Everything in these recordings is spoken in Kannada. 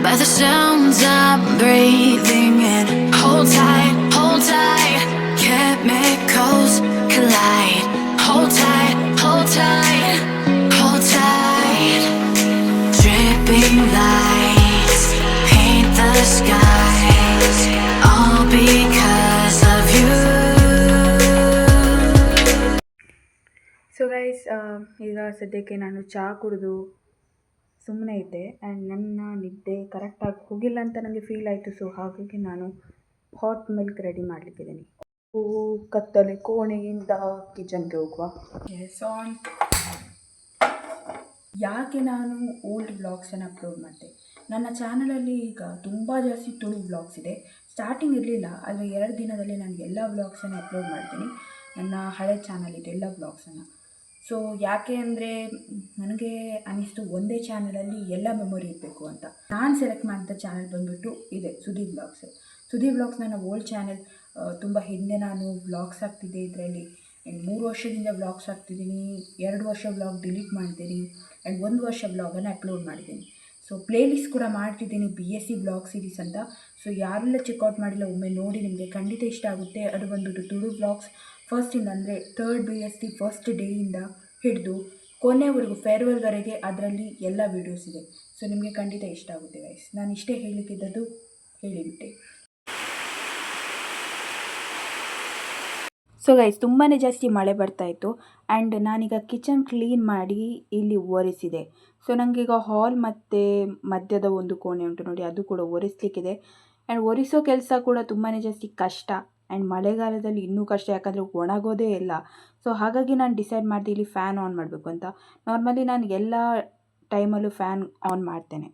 by the sounds I'm breathing in. Hold tight, chemicals collide. Hold tight, hold tight, hold tight. Dripping lights paint the skies, all because of you. So guys, ಈಗ ಸದ್ಯಕ್ಕೆ ನಾನು ಚಹಾ ಕುಡಿದು ಸುಮ್ಮನೆ ಇದ್ದೆ ಆ್ಯಂಡ್ ನನ್ನ ನಿದ್ದೆ ಕರೆಕ್ಟಾಗಿ ಹೋಗಿಲ್ಲ ಅಂತ ನನಗೆ ಫೀಲ್ ಆಯಿತು. ಸೊ ಹಾಗಾಗಿ ನಾನು ಹಾಟ್ ಮಿಲ್ಕ್ ರೆಡಿ ಮಾಡಲಿಕ್ಕಿದ್ದೀನಿ. ಕತ್ತಲೆ ಕೋಣೆಯಿಂದ ಕಿಚನ್ಗೆ ಹೋಗುವ. ಆನ್. ಯಾಕೆ ನಾನು ಓಲ್ಡ್ ವ್ಲಾಗ್ಸನ್ನು ಅಪ್ಲೋಡ್ ಮಾಡಿದೆ? ನನ್ನ ಚಾನಲಲ್ಲಿ ಈಗ ತುಂಬ ಜಾಸ್ತಿ ತುಳು ವ್ಲಾಗ್ಸ್ ಇದೆ. ಸ್ಟಾರ್ಟಿಂಗ್ ಇರಲಿಲ್ಲ, ಆದರೆ 2 ದಿನದಲ್ಲಿ ನಾನು ಎಲ್ಲ ವ್ಲಾಗ್ಸನ್ನು ಅಪ್ಲೋಡ್ ಮಾಡ್ತೀನಿ. ನನ್ನ ಹಳೆ ಚಾನಲ್ ಇದೆ ಎಲ್ಲ ವ್ಲಾಗ್ಸನ್ನು. ಸೊ ಯಾಕೆ ಅಂದರೆ ನನಗೆ ಅನ್ನಿಸ್ತು ಒಂದೇ ಚಾನಲಲ್ಲಿ ಎಲ್ಲ ಮೆಮೊರಿ ಇರಬೇಕು ಅಂತ. ನಾನು ಸೆಲೆಕ್ಟ್ ಮಾಡಿದ ಚಾನಲ್ ಬಂದುಬಿಟ್ಟು ಇದೆ ಸುದೀಪ್ ವ್ಲಾಗ್ಸ್. ಸುದೀಪ್ ವ್ಲಾಗ್ಸ್ ನನ್ನ ಓಲ್ಡ್ ಚಾನಲ್. ತುಂಬ ಹಿಂದೆ ನಾನು ವ್ಲಾಗ್ಸ್ ಹಾಕ್ತಿದ್ದೆ ಇದರಲ್ಲಿ. ಆ್ಯಂಡ್ 3 ವರ್ಷದಿಂದ ವ್ಲಾಗ್ಸ್ ಹಾಕ್ತಿದ್ದೀನಿ. 2 ವರ್ಷ ವ್ಲಾಗ್ ಡಿಲೀಟ್ ಮಾಡಿದ್ದೀನಿ ಆ್ಯಂಡ್ 1 ವರ್ಷ ವ್ಲಾಗನ್ನು ಅಪ್ಲೋಡ್ ಮಾಡಿದ್ದೀನಿ. ಸೊ ಪ್ಲೇಲಿಸ್ಟ್ ಕೂಡ ಮಾಡ್ತಿದ್ದೀನಿ BSc ವ್ಲಾಗ್ ಸೀರೀಸ್ ಅಂತ. ಸೊ ಯಾರೆಲ್ಲ ಚೆಕ್ಔಟ್ ಮಾಡಿಲ್ಲ ಒಮ್ಮೆ ನೋಡಿ, ನಿಮಗೆ ಖಂಡಿತ ಇಷ್ಟ ಆಗುತ್ತೆ. ಅದು ಬಂದುಬಿಟ್ಟು ತುಳು ವ್ಲಾಗ್ಸ್ ಫಸ್ಟಿಂದ, ಅಂದರೆ 3rd BSc ಫಸ್ಟ್ ಡೇಯಿಂದ ಹಿಡಿದು ಕೊನೆವರೆಗೂ ಫೇರ್ವೆಲ್ವರೆಗೆ ಅದರಲ್ಲಿ ಎಲ್ಲ ವೀಡಿಯೋಸ್ ಇದೆ. ಸೊ ನಿಮಗೆ ಖಂಡಿತ ಇಷ್ಟ ಆಗುತ್ತೆ ಗೈಸ್. ನಾನು ಇಷ್ಟೇ ಹೇಳಲಿಕ್ಕಿದ್ದದ್ದು ಹೇಳಿಬಿಟ್ಟೆ. ಸೊ ಗೈಸ್, ತುಂಬಾ ಜಾಸ್ತಿ ಮಳೆ ಬರ್ತಾಯಿತ್ತು ಆ್ಯಂಡ್ ನಾನೀಗ ಕಿಚನ್ ಕ್ಲೀನ್ ಮಾಡಿ ಇಲ್ಲಿ ಒರೆಸಿದೆ. ಸೊ ನನಗೀಗ ಹಾಲ್ ಮತ್ತು ಮಧ್ಯದ ಒಂದು ಕೋಣೆ ಉಂಟು ನೋಡಿ, ಅದು ಕೂಡ ಒರೆಸ್ಲಿಕ್ಕಿದೆ. ಆ್ಯಂಡ್ ಒರೆಸೋ ಕೆಲಸ ಕೂಡ ತುಂಬಾ ಜಾಸ್ತಿ ಕಷ್ಟ ಆ್ಯಂಡ್ ಮಳೆಗಾಲದಲ್ಲಿ ಇನ್ನೂ ಕಷ್ಟ, ಯಾಕಂದರೆ ಒಣಗೋದೇ ಇಲ್ಲ. ಸೊ ಹಾಗಾಗಿ ನಾನು ಡಿಸೈಡ್ ಮಾಡಿದೆ ಇಲ್ಲಿ ಫ್ಯಾನ್ ಆನ್ ಮಾಡಬೇಕು ಅಂತ. ನಾರ್ಮಲಿ ನಾನು ಎಲ್ಲ ಟೈಮಲ್ಲೂ ಫ್ಯಾನ್ ಆನ್ ಮಾಡ್ತೇನೆ.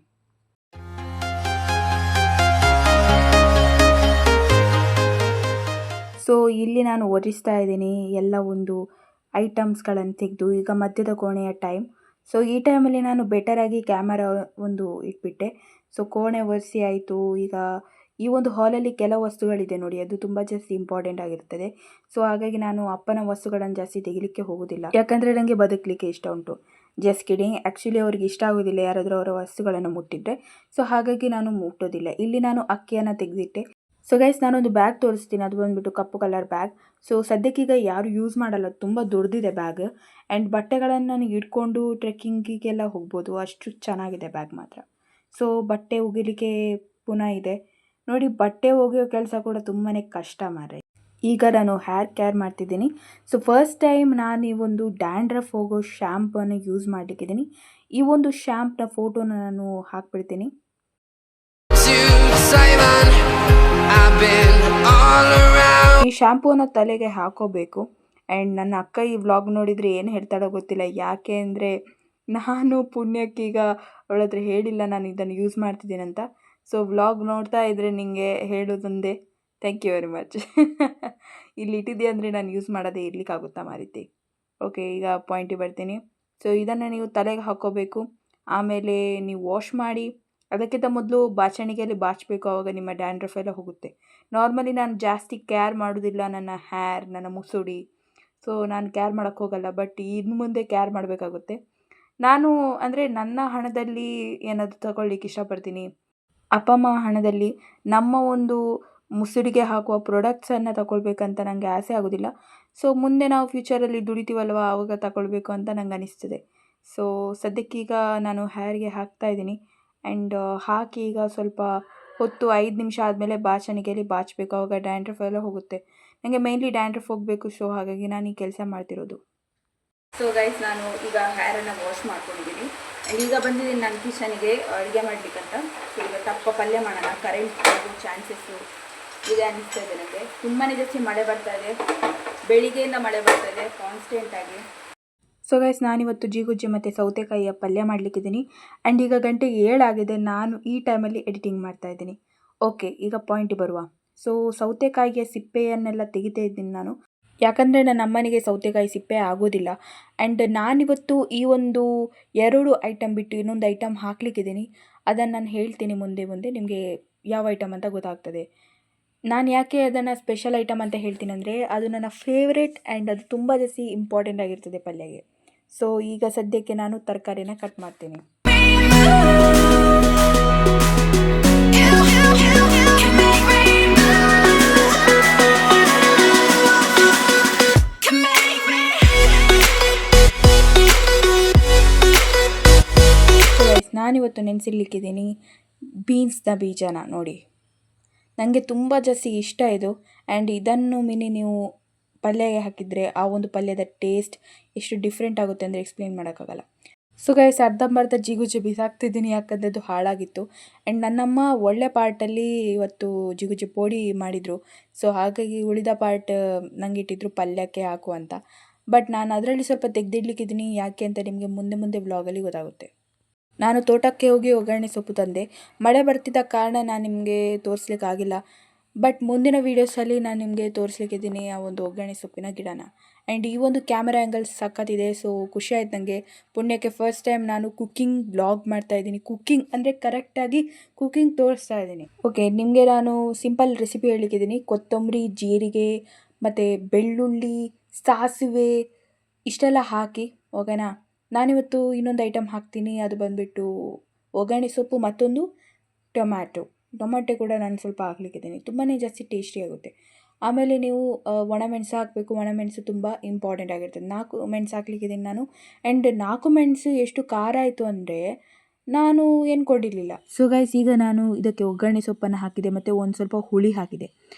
ಸೊ ಇಲ್ಲಿ ನಾನು ಒರೆಸ್ತಾ ಇದ್ದೀನಿ ಎಲ್ಲ ಒಂದು ಐಟಮ್ಸ್ಗಳನ್ನು ತೆಗೆದು. ಈಗ ಮಧ್ಯದ ಕೋಣೆಯ ಟೈಮ್. ಸೊ ಈ ಟೈಮಲ್ಲಿ ನಾನು ಬೆಟರಾಗಿ ಕ್ಯಾಮರಾ ಒಂದು ಇಟ್ಬಿಟ್ಟೆ. ಸೊ ಕೋಣೆ ಒರೆಸಿ ಆಯಿತು. ಈಗ ಈ ಒಂದು ಹಾಲಲ್ಲಿ ಕೆಲವು ವಸ್ತುಗಳಿದೆ ನೋಡಿ, ಅದು ತುಂಬ ಜಾಸ್ತಿ ಇಂಪಾರ್ಟೆಂಟ್ ಆಗಿರ್ತದೆ. ಸೊ ಹಾಗಾಗಿ ನಾನು ಅಪ್ಪನ ವಸ್ತುಗಳನ್ನು ಜಾಸ್ತಿ ತೆಗಿಲಿಕ್ಕೆ ಹೋಗೋದಿಲ್ಲ, ಯಾಕಂದರೆ ನನಗೆ ಬದುಕಲಿಕ್ಕೆ ಇಷ್ಟ ಉಂಟು. Just kidding. ಆ್ಯಕ್ಚುಲಿ ಅವ್ರಿಗೆ ಇಷ್ಟ ಆಗೋದಿಲ್ಲ ಯಾರಾದರೂ ಅವರ ವಸ್ತುಗಳನ್ನು ಮುಟ್ಟಿದ್ರೆ. ಸೊ ಹಾಗಾಗಿ ನಾನು ಮುಟ್ಟೋದಿಲ್ಲ. ಇಲ್ಲಿ ನಾನು ಅಕ್ಕಿಯನ್ನು ತೆಗೆದಿಟ್ಟೆ. ಸೊ ಗೈಸ್, ನಾನೊಂದು ಬ್ಯಾಗ್ ತೋರಿಸ್ತೀನಿ. ಅದು ಬಂದುಬಿಟ್ಟು ಕಪ್ಪು ಕಲರ್ ಬ್ಯಾಗ್. ಸೊ ಸದ್ಯಕ್ಕೀಗ ಯಾರು ಯೂಸ್ ಮಾಡಲ್ಲ, ತುಂಬ ದೊಡ್ಡದಿದೆ ಬ್ಯಾಗ್. ಆ್ಯಂಡ್ ಬಟ್ಟೆಗಳನ್ನು ನನಗೆ ಇಟ್ಕೊಂಡು ಟ್ರೆಕ್ಕಿಂಗಿಗೆಲ್ಲ ಹೋಗ್ಬೋದು, ಅಷ್ಟು ಚೆನ್ನಾಗಿದೆ ಬ್ಯಾಗ್ ಮಾತ್ರ. ಸೊ ಬಟ್ಟೆ ಒಗಿಲಿಕ್ಕೆ ಪುನಃ ಇದೆ ನೋಡಿ. ಬಟ್ಟೆ ಒಗೆಯೋ ಕೆಲಸ ಕೂಡ ತುಂಬಾ ಕಷ್ಟ ಮಾರ್ರೆ. ಈಗ ನಾನು ಹೇರ್ ಕೇರ್ ಮಾಡ್ತಿದ್ದೀನಿ. ಸೊ ಫಸ್ಟ್ ಟೈಮ್ ನಾನು ಈ ಒಂದು ಡ್ಯಾಂಡ್ರಫ್ ಹೋಗೋ ಶ್ಯಾಂಪನ್ನು ಯೂಸ್ ಮಾಡಲಿಕ್ಕಿದ್ದೀನಿ. ಈ ಒಂದು ಶ್ಯಾಂಪ್ನ ಫೋಟೋನ ನಾನು ಹಾಕ್ಬಿಡ್ತೀನಿ. ಈ ಶ್ಯಾಂಪೂನ ತಲೆಗೆ ಹಾಕೋಬೇಕು. ಆ್ಯಂಡ್ ನನ್ನ ಅಕ್ಕ ಈ ವ್ಲಾಗ್ ನೋಡಿದರೆ ಏನು ಹೇಳ್ತಾಳೋ ಗೊತ್ತಿಲ್ಲ. ಯಾಕೆ ಅಂದರೆ ನಾನು ಪುಣ್ಯಕ್ಕೀಗ ಅವಳ ಹತ್ರ ಹೇಳಿಲ್ಲ ನಾನು ಇದನ್ನು ಯೂಸ್ ಮಾಡ್ತಿದ್ದೀನಿ ಅಂತ. ಸೊ ವ್ಲಾಗ್ ನೋಡ್ತಾ ಇದ್ದರೆ ನಿಮಗೆ ಹೇಳೋದೊಂದೇ, ಥ್ಯಾಂಕ್ ಯು ವೆರಿ ಮಚ್. ಇಲ್ಲಿ ಇಟ್ಟಿದ್ದೆ ಅಂದರೆ ನಾನು ಯೂಸ್ ಮಾಡೋದೇ ಇರಲಿಕ್ಕಾಗುತ್ತಾ ಮಾರಿತಿ. ಓಕೆ, ಈಗ ಪಾಯಿಂಟಿಗೆ ಬರ್ತೀನಿ. ಸೊ ಇದನ್ನು ನೀವು ತಲೆಗೆ ಹಾಕ್ಕೋಬೇಕು. ಆಮೇಲೆ ನೀವು ವಾಶ್ ಮಾಡಿ. ಅದಕ್ಕಿಂತ ಮೊದಲು ಬಾಚಣಿಗೆಯಲ್ಲಿ ಬಾಚಬೇಕು, ಆವಾಗ ನಿಮ್ಮ ಡ್ಯಾಂಡ್ರಫ್ ಎಲ್ಲ ಹೋಗುತ್ತೆ. ನಾರ್ಮಲಿ ನಾನು ಜಾಸ್ತಿ ಕೇರ್ ಮಾಡೋದಿಲ್ಲ ನನ್ನ ಹೇರ್, ನನ್ನ ಮುಸುಡಿ. ಸೊ ನಾನು ಕೇರ್ ಮಾಡೋಕ್ಕೆ ಹೋಗಲ್ಲ. ಬಟ್ ಇನ್ನು ಮುಂದೆ ಕೇರ್ ಮಾಡಬೇಕಾಗುತ್ತೆ. ನಾನು ಅಂದರೆ ನನ್ನ ಹಣದಲ್ಲಿ ಏನಾದರೂ ತಗೊಳ್ಳಿಕ್ಕೆ ಇಷ್ಟಪಡ್ತೀನಿ. ಅಪ್ಪ ಅಮ್ಮ ಹಣದಲ್ಲಿ ನಮ್ಮ ಒಂದು ಮುಸುಡಿಗೆ ಹಾಕುವ ಪ್ರಾಡಕ್ಟ್ಸನ್ನು ತಗೊಳ್ಬೇಕಂತ ನನಗೆ ಆಸೆ ಆಗೋದಿಲ್ಲ. ಸೊ ಮುಂದೆ ನಾವು ಫ್ಯೂಚರಲ್ಲಿ ದುಡಿತೀವಲ್ವ, ಆವಾಗ ತಗೊಳ್ಬೇಕು ಅಂತ ನಂಗೆ ಅನಿಸ್ತದೆ. ಸೊ ಸದ್ಯಕ್ಕೀಗ ನಾನು ಹೇರ್ಗೆ ಹಾಕ್ತಾಯಿದ್ದೀನಿ. ಆ್ಯಂಡ್ ಹಾಕಿ ಈಗ ಸ್ವಲ್ಪ ಹೊತ್ತು 5 ನಿಮಿಷ ಆದಮೇಲೆ ಬಾಚಣಿಗೆಯಲ್ಲಿ ಬಾಚಬೇಕು, ಆವಾಗ ಡ್ಯಾಂಡ್ರಫ್ ಎಲ್ಲ ಹೋಗುತ್ತೆ. ನನಗೆ ಮೇಯ್ನ್ಲಿ ಡ್ಯಾಂಡ್ರಫ್ ಹೋಗಬೇಕು. ಸೊ ಹಾಗಾಗಿ ನಾನು ಈ ಕೆಲಸ ಮಾಡ್ತಿರೋದು. ಸೊ ಗೈಸ್, ನಾನು ಈಗ ಹೇರನ್ನು ವಾಶ್ ಮಾಡ್ಕೊಂಡಿದ್ದೀನಿ. ಆ್ಯಂಡ್ ಈಗ ಬಂದಿದ್ದೀನಿ ನನ್ನ ಕಿಚನಿಗೆ ಅಡುಗೆ ಮಾಡಲಿಕ್ಕಂತ. ಸೊ ಈಗ ತಪ್ಪ ಪಲ್ಯ ಮಾಡೋಣ. ಕರೆಂಟ್ ಆಗೋ ಚಾನ್ಸಸ್ಸು ಇದೆ ಅನ್ನಿಸ್ತಾ ಇದೆ ನನಗೆ. ತುಂಬಾ ಜಾಸ್ತಿ ಮಳೆ ಬರ್ತಾ ಇದೆ, ಬೆಳಿಗ್ಗೆಯಿಂದ ಮಳೆ ಬರ್ತಾ ಇದೆ ಕಾನ್ಸ್ಟೆಂಟಾಗಿ. ಸೊ ಗೈಸ್, ನಾನಿವತ್ತು ಜೀಗುಜ್ಜಿ ಮತ್ತು ಸೌತೆಕಾಯಿಯ ಪಲ್ಯ ಮಾಡಲಿಕ್ಕಿದ್ದೀನಿ. ಆ್ಯಂಡ್ ಈಗ ಗಂಟೆ 7 ಆಗಿದೆ. ನಾನು ಈ ಟೈಮಲ್ಲಿ ಎಡಿಟಿಂಗ್ ಮಾಡ್ತಾಯಿದ್ದೀನಿ. ಓಕೆ, ಈಗ ಪಾಯಿಂಟಿಗೆ ಬರುವ. ಸೊ ಸೌತೆಕಾಯಿಯ ಸಿಪ್ಪೆಯನ್ನೆಲ್ಲ ತೆಗಿತಾ ಇದ್ದೀನಿ ನಾನು, ಯಾಕಂದರೆ ನನ್ನ ಅಮ್ಮನಿಗೆ ಸೌತೆಕಾಯಿ ಸಿಪ್ಪೆ ಆಗೋದಿಲ್ಲ. ಆ್ಯಂಡ್ ನಾನಿವತ್ತು ಈ ಒಂದು 2 ಐಟಮ್ ಬಿಟ್ಟು ಇನ್ನೊಂದು ಐಟಮ್ ಹಾಕ್ಲಿಕ್ಕಿದ್ದೀನಿ. ಅದನ್ನು ನಾನು ಹೇಳ್ತೀನಿ ಮುಂದೆ ನಿಮಗೆ ಯಾವ ಐಟಮ್ ಅಂತ ಗೊತ್ತಾಗ್ತದೆ. ನಾನು ಯಾಕೆ ಅದನ್ನು ಸ್ಪೆಷಲ್ ಐಟಮ್ ಅಂತ ಹೇಳ್ತೀನಿ ಅಂದರೆ, ಅದು ನನ್ನ ಫೇವ್ರೇಟ್ ಆ್ಯಂಡ್ ಅದು ತುಂಬ ಜಾಸ್ತಿ ಇಂಪಾರ್ಟೆಂಟ್ ಆಗಿರ್ತದೆ ಪಲ್ಯಗೆ. ಸೊ ಈಗ ಸದ್ಯಕ್ಕೆ ನಾನು ತರಕಾರಿನ ಕಟ್ ಮಾಡ್ತೀನಿ. ನೆನೆಸಿಡ್ಲಿಕ್ಕಿದ್ದೀನಿ ಬೀನ್ಸ್ನ ಬೀಜನ. ನೋಡಿ, ನನಗೆ ತುಂಬ ಜಾಸ್ತಿ ಇಷ್ಟ ಇದು. ಆ್ಯಂಡ್ ಇದನ್ನು ನೀವು ಪಲ್ಯಗೆ ಹಾಕಿದರೆ ಆ ಒಂದು ಪಲ್ಯದ ಟೇಸ್ಟ್ ಎಷ್ಟು ಡಿಫ್ರೆಂಟ್ ಆಗುತ್ತೆ ಅಂದರೆ ಎಕ್ಸ್ಪ್ಲೇನ್ ಮಾಡೋಕ್ಕಾಗಲ್ಲ. ಸೊ ಗೈಸ್, ಅರ್ಧಂಬರ್ಧ ಜಿಗುಜಿ ಬಿಸಾಕ್ತಿದ್ದೀನಿ, ಯಾಕಂದರೆ ಅದು ಹಾಳಾಗಿತ್ತು. ಆ್ಯಂಡ್ ನನ್ನಮ್ಮ ಒಳ್ಳೆ ಪಾರ್ಟಲ್ಲಿ ಇವತ್ತು ಜಿಗುಜಿ ಪೋಡಿ ಮಾಡಿದರು. ಸೊ ಹಾಗಾಗಿ ಉಳಿದ ಪಾರ್ಟ್ ನಂಗೆ ಇಟ್ಟಿದ್ರು ಪಲ್ಯಕ್ಕೆ ಹಾಕು ಅಂತ. ಬಟ್ ನಾನು ಅದರಲ್ಲಿ ಸ್ವಲ್ಪ ತೆಗೆದಿಡ್ಲಿಕ್ಕಿದ್ದೀನಿ. ಯಾಕೆ ಅಂತ ನಿಮಗೆ ಮುಂದೆ ವ್ಲಾಗಲ್ಲಿ ಗೊತ್ತಾಗುತ್ತೆ. ನಾನು ತೋಟಕ್ಕೆ ಹೋಗಿ ಒಗ್ಗರಣೆ ಸೊಪ್ಪು ತಂದೆ. ಮಳೆ ಬರ್ತಿದ್ದ ಕಾರಣ ನಾನು ನಿಮಗೆ ತೋರಿಸ್ಲಿಕ್ಕಾಗಿಲ್ಲ. ಬಟ್ ಮುಂದಿನ ವೀಡಿಯೋಸಲ್ಲಿ ನಾನು ನಿಮಗೆ ತೋರಿಸ್ಲಿಕ್ಕಿದ್ದೀನಿ ಆ ಒಂದು ಒಗ್ಗರಣೆ ಸೊಪ್ಪಿನ ಗಿಡನ. ಆ್ಯಂಡ್ ಈ ಒಂದು ಕ್ಯಾಮೆರಾ ಆ್ಯಂಗಲ್ ಸಖತ್ತಿದೆ. ಸೊ ಖುಷಿ ಆಯ್ತು ನನಗೆ. ಪುಣ್ಯಕ್ಕೆ ಫಸ್ಟ್ ಟೈಮ್ ನಾನು ಕುಕ್ಕಿಂಗ್ ಬ್ಲಾಗ್ ಮಾಡ್ತಾಯಿದ್ದೀನಿ. ಕುಕ್ಕಿಂಗ್ ಅಂದರೆ ಕರೆಕ್ಟಾಗಿ ಕುಕ್ಕಿಂಗ್ ತೋರಿಸ್ತಾ ಇದ್ದೀನಿ. ಓಕೆ, ನಿಮಗೆ ನಾನು ಸಿಂಪಲ್ ರೆಸಿಪಿ ಹೇಳಲಿಕ್ಕಿದ್ದೀನಿ. ಕೊತ್ತಂಬರಿ, ಜೀರಿಗೆ ಮತ್ತು ಬೆಳ್ಳುಳ್ಳಿ, ಸಾಸಿವೆ ಇಷ್ಟೆಲ್ಲ ಹಾಕಿ, ಓಕೆನಾ. ನಾನಿವತ್ತು ಇನ್ನೊಂದು ಐಟಮ್ ಹಾಕ್ತೀನಿ, ಅದು ಬಂದುಬಿಟ್ಟು ಒಗ್ಗರಣೆ ಸೊಪ್ಪು, ಮತ್ತೊಂದು ಟೊಮ್ಯಾಟೊ ಕೂಡ ನಾನು ಸ್ವಲ್ಪ ಹಾಕ್ಲಿಕ್ಕಿದ್ದೀನಿ. ತುಂಬಾ ಜಾಸ್ತಿ ಟೇಸ್ಟಿಯಾಗುತ್ತೆ. ಆಮೇಲೆ ನೀವು ಒಣಮೆಣಸು ಹಾಕಬೇಕು. ಒಣಮೆಣಸು ತುಂಬ ಇಂಪಾರ್ಟೆಂಟ್ ಆಗಿರ್ತದೆ. 4 ಮೆಣಸು ಹಾಕ್ಲಿಕ್ಕಿದ್ದೀನಿ ನಾನು. ಆ್ಯಂಡ್ 4 ಮೆಣಸು ಎಷ್ಟು ಖಾರ ಆಯಿತು ಅಂದರೆ ನಾನು ಏನು ಕೊಡಿರಲಿಲ್ಲ. ಸೊ ಗೈಸ್, ಈಗ ನಾನು ಇದಕ್ಕೆ ಒಗ್ಗರಣೆ ಸೊಪ್ಪನ್ನು ಹಾಕಿದೆ ಮತ್ತು ಒಂದು ಸ್ವಲ್ಪ ಹುಳಿ ಹಾಕಿದೆ.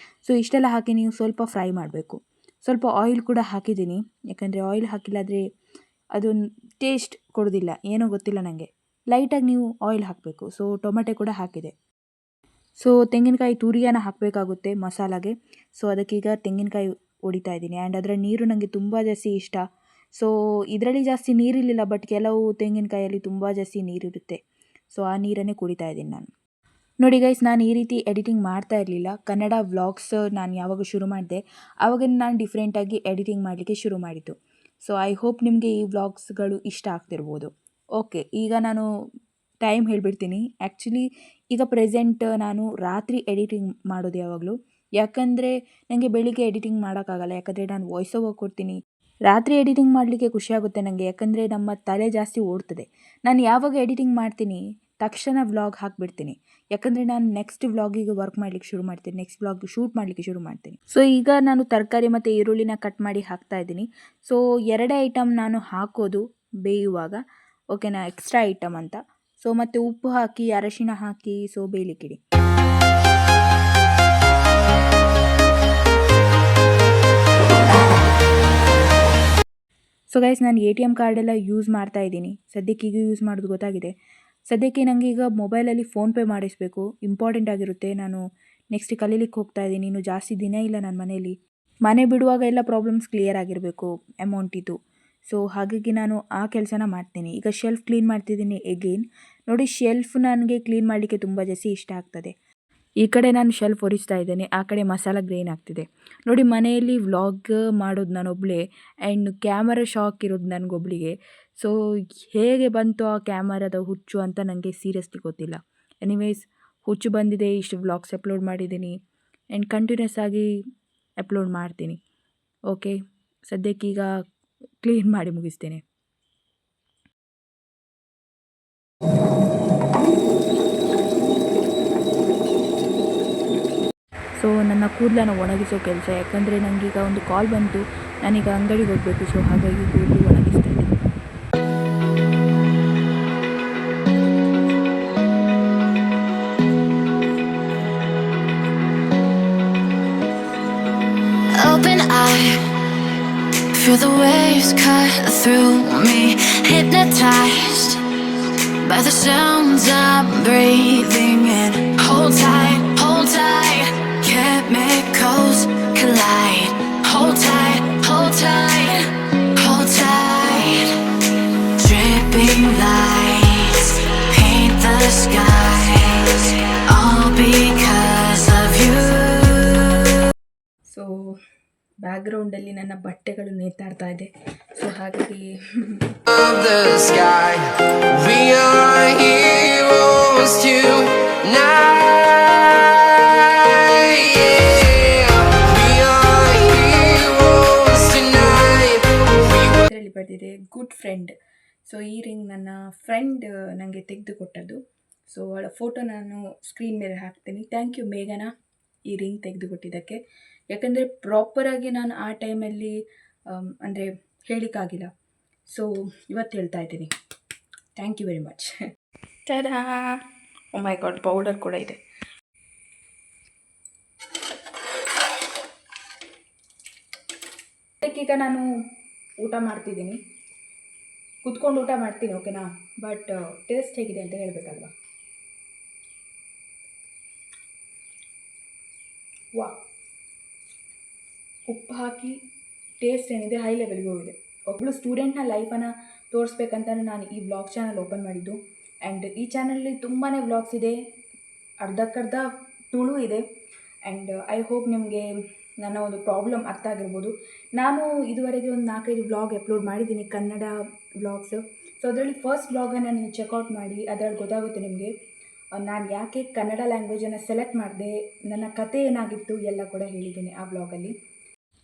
ಸೊ ಇಷ್ಟೆಲ್ಲ ಹಾಕಿ ನೀವು ಸ್ವಲ್ಪ ಫ್ರೈ ಮಾಡಬೇಕು. ಸ್ವಲ್ಪ ಆಯಿಲ್ ಕೂಡ ಹಾಕಿದ್ದೀನಿ, ಯಾಕಂದರೆ ಆಯಿಲ್ ಹಾಕಿಲ್ಲಾದರೆ ಅದು ಟೇಸ್ಟ್ ಕೊಡೋದಿಲ್ಲ, ಏನೋ ಗೊತ್ತಿಲ್ಲ ನನಗೆ. ಲೈಟಾಗಿ ನೀವು ಆಯಿಲ್ ಹಾಕಬೇಕು. ಸೊ ಟೊಮೆಟೊ ಕೂಡ ಹಾಕಿದೆ. ಸೊ ತೆಂಗಿನಕಾಯಿ ತುರಿಯನ್ನು ಹಾಕಬೇಕಾಗುತ್ತೆ ಮಸಾಲಾಗೆ. ಸೊ ಅದಕ್ಕೀಗ ತೆಂಗಿನಕಾಯಿ ಹೊಡಿತಾ ಇದ್ದೀನಿ. ಆ್ಯಂಡ್ ಅದರ ನೀರು ನನಗೆ ತುಂಬ ಜಾಸ್ತಿ ಇಷ್ಟ. ಸೊ ಇದರಲ್ಲಿ ಜಾಸ್ತಿ ನೀರಿರಲಿಲ್ಲ, ಬಟ್ ಕೆಲವು ತೆಂಗಿನಕಾಯಲ್ಲಿ ತುಂಬ ಜಾಸ್ತಿ ನೀರಿರುತ್ತೆ. ಸೊ ಆ ನೀರನ್ನೇ ಕುಡಿತಾ ಇದ್ದೀನಿ ನಾನು. ನೋಡಿ ಗೈಸ್, ನಾನು ಈ ರೀತಿ ಎಡಿಟಿಂಗ್ ಮಾಡ್ತಾ ಇರಲಿಲ್ಲ. ಕನ್ನಡ ವ್ಲಾಗ್ಸ್ ನಾನು ಯಾವಾಗ ಶುರು ಮಾಡಿದೆ ಆವಾಗ ನಾನು ಡಿಫ್ರೆಂಟಾಗಿ ಎಡಿಟಿಂಗ್ ಮಾಡಲಿಕ್ಕೆ ಶುರು ಮಾಡಿದ್ದು. ಸೊ ಐ ಹೋಪ್ ನಿಮಗೆ ಈ ವ್ಲಾಗ್ಸ್ಗಳು ಇಷ್ಟ ಆಗ್ತಿರ್ಬೋದು. ಓಕೆ, ಈಗ ನಾನು ಟೈಮ್ ಹೇಳಿಬಿಡ್ತೀನಿ. ಆ್ಯಕ್ಚುಲಿ ಈಗ ಪ್ರೆಸೆಂಟ್ ನಾನು ರಾತ್ರಿ ಎಡಿಟಿಂಗ್ ಮಾಡೋದು ಯಾವಾಗಲೂ. ಯಾಕಂದರೆ ನನಗೆ ಬೆಳಿಗ್ಗೆ ಎಡಿಟಿಂಗ್ ಮಾಡೋಕ್ಕಾಗಲ್ಲ, ಯಾಕಂದರೆ ನಾನು ವಾಯ್ಸ್ ಓವರ್ ಕೊಡ್ತೀನಿ. ರಾತ್ರಿ ಎಡಿಟಿಂಗ್ ಮಾಡಲಿಕ್ಕೆ ಖುಷಿಯಾಗುತ್ತೆ ನನಗೆ, ಯಾಕಂದರೆ ನಮ್ಮ ತಲೆ ಜಾಸ್ತಿ ಓಡ್ತದೆ. ನಾನು ಯಾವಾಗ ಎಡಿಟಿಂಗ್ ಮಾಡ್ತೀನಿ ತಕ್ಷಣ ವ್ಲಾಗ್ ಹಾಕಿಬಿಡ್ತೀನಿ, ಯಾಕಂದರೆ ನಾನು ನೆಕ್ಸ್ಟ್ ವ್ಲಾಗಿಗೆ ವರ್ಕ್ ಮಾಡಲಿಕ್ಕೆ ಶುರು ಮಾಡ್ತೀನಿ, ನೆಕ್ಸ್ಟ್ ವ್ಲಾಗ್ ಶೂಟ್ ಮಾಡಲಿಕ್ಕೆ ಶುರು ಮಾಡ್ತೀನಿ. ಸೊ ಈಗ ನಾನು ತರಕಾರಿ ಮತ್ತು ಈರುಳ್ಳಿನ ಕಟ್ ಮಾಡಿ ಹಾಕ್ತಾ ಇದ್ದೀನಿ. ಸೊ 2 ಐಟಮ್ ನಾನು ಹಾಕೋದು ಬೇಯುವಾಗ, ಓಕೆನಾ, ಎಕ್ಸ್ಟ್ರಾ ಐಟಮ್ ಅಂತ. ಸೊ ಮತ್ತು ಉಪ್ಪು ಹಾಕಿ, ಅರಶಿನ ಹಾಕಿ, ಸೊ ಬೇಯಲಿಕ್ಕಿಡಿ. ಸೊ ಗೈಸ್, ನಾನು ATM ಕಾರ್ಡೆಲ್ಲ ಯೂಸ್ ಮಾಡ್ತಾ ಇದ್ದೀನಿ. ಸದ್ಯಕ್ಕೆ ಈಗ ಯೂಸ್ ಮಾಡೋದು ಗೊತ್ತಾಗಿದೆ. ಸದ್ಯಕ್ಕೆ ನನಗೆ ಈಗ ಮೊಬೈಲಲ್ಲಿ ಫೋನ್ಪೇ ಮಾಡಿಸಬೇಕು, ಇಂಪಾರ್ಟೆಂಟ್ ಆಗಿರುತ್ತೆ. ನಾನು ನೆಕ್ಸ್ಟ್ ಕಲೀಲಿಕ್ಕೆ ಹೋಗ್ತಾ ಇದ್ದೀನಿ, ಇನ್ನೂ ಜಾಸ್ತಿ ದಿನ ಇಲ್ಲ ನನ್ನ ಮನೇಲಿ. ಮನೆ ಬಿಡುವಾಗ ಎಲ್ಲ ಪ್ರಾಬ್ಲಮ್ಸ್ ಕ್ಲಿಯರ್ ಆಗಿರಬೇಕು ಅಮೌಂಟಿದ್ದು. ಸೊ ಹಾಗಾಗಿ ನಾನು ಆ ಕೆಲಸನ ಮಾಡ್ತೀನಿ. ಈಗ ಶೆಲ್ಫ್ ಕ್ಲೀನ್ ಮಾಡ್ತಿದ್ದೀನಿ ಎಗೇನ್. ನೋಡಿ, ಶೆಲ್ಫ್ ನನಗೆ ಕ್ಲೀನ್ ಮಾಡಲಿಕ್ಕೆ ತುಂಬ ಜಾಸ್ತಿ ಇಷ್ಟ ಆಗ್ತದೆ. ಈ ಕಡೆ ನಾನು ಶೆಲ್ಫ್ ಒರೆಸ್ತಾ ಇದ್ದೇನೆ, ಆ ಕಡೆ ಮಸಾಲ ಗ್ರೈನ್ ಆಗ್ತಿದೆ. ನೋಡಿ, ಮನೆಯಲ್ಲಿ ವ್ಲಾಗ್ ಮಾಡೋದು ನಾನೊಬ್ಬಳೇ, ಆ್ಯಂಡ್ ಕ್ಯಾಮರಾ ಶಾಕ್ ಇರೋದು ನನಗೊಬ್ಳಿಗೆ. ಸೊ ಹೇಗೆ ಬಂತು ಆ ಕ್ಯಾಮರಾದ ಹುಚ್ಚು ಅಂತ ನನಗೆ ಸೀರಿಯಸ್ಲಿ ಗೊತ್ತಿಲ್ಲ. ಎನಿವೇಸ್, ಹುಚ್ಚು ಬಂದಿದೆ, ಇಷ್ಟು ವ್ಲಾಗ್ಸ್ ಅಪ್ಲೋಡ್ ಮಾಡಿದ್ದೀನಿ ಆ್ಯಂಡ್ ಕಂಟಿನ್ಯೂಸ್ ಆಗಿ ಅಪ್ಲೋಡ್ ಮಾಡ್ತೀನಿ. ಓಕೆ, ಸದ್ಯಕ್ಕೀಗ ಕ್ಲೀನ್ ಮಾಡಿ ಮುಗಿಸ್ತೇನೆ. ಸೊ ನನ್ನ ಕೂದಲನ್ನು ಒಣಗಿಸೋ ಕೆಲಸ, ಯಾಕಂದರೆ ನನಗೀಗ ಒಂದು ಕಾಲ್ ಬಂತು, ನಾನೀಗ ಅಂಗಡಿಗೆ ಹೋಗಬೇಕು. ಸೊ ಹಾಗಾಗಿ ಕೂದಲು ಒಣಗಿಸ್ತಾ ಇದ್ದೀನಿ. Open eye, feel the waves cut through me, hypnotized by the sounds I'm breathing in. Hold tight, chemicals collide. Hold tight, hold tight, hold tight. Dripping lights paint the skies, all because of you. So ಬ್ಯಾಕ್ಗ್ರೌಂಡಲ್ಲಿ ನನ್ನ ಬಟ್ಟೆಗಳು ನೇತಾಡ್ತಾ ಇದೆ. ಸೊ ಹಾಗಾಗಿ the sky, we are heroes tonight. Yeah, we are heroes tonight. ಇದರಲ್ಲಿ ಬರ್ತಿದೆ ಗುಡ್ ಫ್ರೆಂಡ್. ಸೊ ಈ ರಿಂಗ್ ನನ್ನ ಫ್ರೆಂಡ್ ನನಗೆ ತೆಗೆದು ಕೊಟ್ಟದ್ದು. ಸೊ ಅವಳ ಫೋಟೋ ನಾನು ಸ್ಕ್ರೀನ್ ಮೇಲೆ ಹಾಕ್ತೀನಿ. ಥ್ಯಾಂಕ್ ಯು ಮೇಘನಾ, ಈ ರಿಂಗ್ ತೆಗೆದು ಕೊಟ್ಟಿದ್ದಕ್ಕೆ. ಯಾಕಂದರೆ ಪ್ರಾಪರಾಗಿ ನಾನು ಆ ಟೈಮಲ್ಲಿ ಅಂದರೆ ಹೇಳಲಿಕ್ಕಾಗಿಲ್ಲ. ಸೊ ಇವತ್ತು ಹೇಳ್ತಾ ಇದ್ದೀನಿ, thank you very much. Tada! Oh my god, powder ಕೂಡ ಇದೆ. ಈಗ ನಾನು ಊಟ ಮಾಡ್ತಿದ್ದೀನಿ, ಕುತ್ಕೊಂಡು ಊಟ ಮಾಡ್ತೀನಿ, ಓಕೆನಾ? ಬಟ್ ಟೇಸ್ಟ್ ಹೇಗಿದೆ ಅಂತ ಹೇಳಬೇಕಲ್ವಾ? ವಾ, ಉಪ್ಪು ಹಾಕಿ ಟೇಸ್ಟ್ ಏನಿದೆ ಹೈ ಲೆವೆಲ್ಗೆ ಹೋಗಿದೆ. ಒಬ್ಬಳು ಸ್ಟೂಡೆಂಟ್ನ ಲೈಫನ್ನು ತೋರಿಸ್ಬೇಕಂತಲೇ ನಾನು ಈ ವ್ಲಾಗ್ ಚಾನಲ್ ಓಪನ್ ಮಾಡಿದ್ದು. ಆ್ಯಂಡ್ ಈ ಚಾನಲಲ್ಲಿ ತುಂಬಾ ವ್ಲಾಗ್ಸ್ ಇದೆ, ಅರ್ಧಕ್ಕರ್ಧ ತುಳು ಇದೆ. ಆ್ಯಂಡ್ ಐ ಹೋಪ್ ನಿಮಗೆ ನನ್ನ ಒಂದು ಪ್ರಾಬ್ಲಮ್ ಅರ್ಥ ಆಗಿರ್ಬೋದು. ನಾನು ಇದುವರೆಗೆ ಒಂದು 4-5 ವ್ಲಾಗ್ ಅಪ್ಲೋಡ್ ಮಾಡಿದ್ದೀನಿ, ಕನ್ನಡ ವ್ಲಾಗ್ಸು. ಸೊ ಅದರಲ್ಲಿ ಫಸ್ಟ್ ವ್ಲಾಗನ್ನು ನೀವು ಚೆಕ್ಔಟ್ ಮಾಡಿ, ಅದರಲ್ಲಿ ಗೊತ್ತಾಗುತ್ತೆ ನಿಮಗೆ ನಾನು ಯಾಕೆ ಕನ್ನಡ ಲ್ಯಾಂಗ್ವೇಜನ್ನು ಸೆಲೆಕ್ಟ್ ಮಾಡಿದೆ, ನನ್ನ ಕತೆ ಏನಾಗಿತ್ತು ಎಲ್ಲ ಕೂಡ ಹೇಳಿದ್ದೀನಿ ಆ ವ್ಲಾಗಲ್ಲಿ.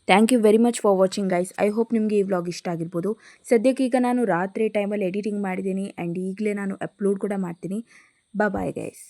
Thank you very much for watching guys. I hope ನಿಮಗೆ ಈ ವ್ಲಾಗ್ ಇಷ್ಟ ಆಗಿರ್ಬೋದು. ಸದ್ಯಕ್ಕೆ ಈಗ ನಾನು ರಾತ್ರಿ ಟೈಮಲ್ಲಿ ಎಡಿಟಿಂಗ್ ಮಾಡಿದ್ದೀನಿ ಆ್ಯಂಡ್ ಈಗಲೇ ನಾನು ಅಪ್ಲೋಡ್ ಕೂಡ ಮಾಡ್ತೀನಿ. Bye guys.